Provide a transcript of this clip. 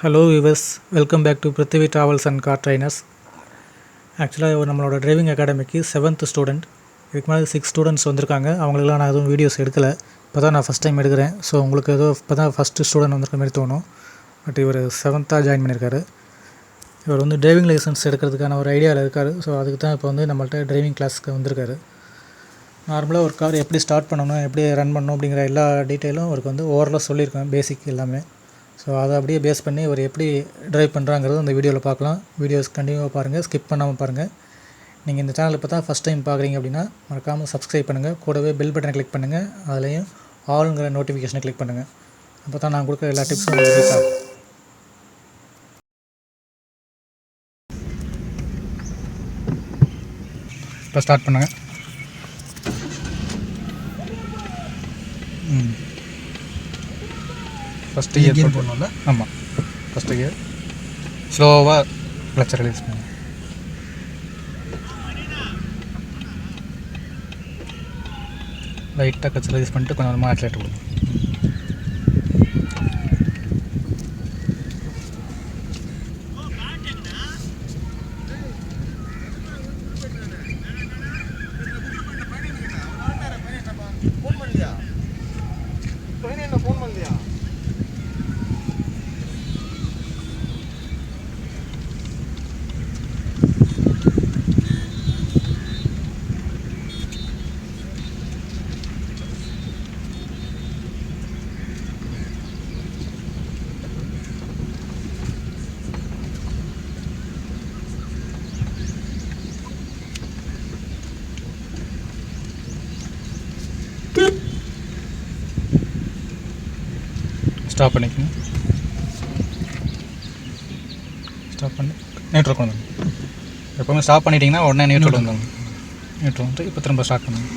Hello viewers, welcome back to Prithvi Travels and Car Trainers. ஆக்சுவலாக நம்மளோட driving அகாடமிக்கு 7th student, இதுக்கு மேலே 6 students வந்திருக்காங்க. அவங்களுக்குலாம் நான் எதுவும் வீடியோஸ் எடுக்கலை, இப்போ தான் நான் ஃபஸ்ட் டைம் எடுக்கிறேன். ஸோ உங்களுக்கு ஏதோ இப்போ தான் ஃபஸ்ட்டு ஸ்டூடெண்ட் வந்திருக்க மாதிரி தோணும். பட் இவர் 7th ஜாயின் பண்ணியிருக்காரு. இவர் வந்து டிரைவிங் லைசன்ஸ் எடுக்கிறதுக்கான ஒரு ஐடியாவில் இருக்கார். ஸோ அதுக்கு தான் இப்போ வந்து நம்மள்ட்ட டிரைவிங் கிளாஸ்க்கு வந்திருக்காரு. நார்மலாக ஒரு கார் எப்படி ஸ்டார்ட் பண்ணணும், எப்படி ரன் பண்ணணும் அப்படிங்கிற எல்லா டீட்டெயிலும் அவருக்கு வந்து ஓவரலாக சொல்லியிருக்கேன், பேசிக் எல்லாமே. ஸோ அதை அப்படியே பேஸ் பண்ணி அவர் எப்படி ட்ரைவ் பண்ணுறாங்கிறது அந்த வீடியோவில் பார்க்கலாம். வீடியோஸ் கண்டினியூவாக பாருங்கள், ஸ்கிப் பண்ணாமல் பாருங்கள். நீங்கள் இந்த சேனல் இப்போ தான் ஃபஸ்ட் டைம் பார்க்குறீங்க அப்படின்னா மறக்காமல் சப்ஸ்கிரைப் பண்ணுங்கள். கூடவே பெல் பட்டனை கிளிக் பண்ணுங்கள். அதுலேயும் ஆளுங்கிற நோட்டிஃபிகேஷனை கிளிக் பண்ணுங்கள். அப்போ தான் நான் கொடுக்குற எல்லா டிப்ஸும் ரிலீஸ் ஆகும். இப்போ ஸ்டார்ட் பண்ணுங்கள். ஃபஸ்ட்டு கியர் போடணும்ல? ஆமாம், ஃபஸ்ட்டு கியர் ஸ்லோவாக கிளச்சை ரிலீஸ் பண்ணுங்க. லைட்டாக கிளச்சை ரிலீஸ் பண்ணிட்டு கொஞ்சம் கொஞ்சமாக ஆக்சிலேட்டர் கொடுங்க. ஸ்டாப் பண்ணிக்கணும். ஸ்டாப் பண்ணி நியூட்ரல் கொண்டு வந்துங்க. எப்போவுமே ஸ்டாப் பண்ணிட்டீங்கன்னா உடனே நியூட்ரல் வந்துடும். நியூட்ரல் வந்து இப்போ திரும்ப ஸ்டார்ட் பண்ணுங்க.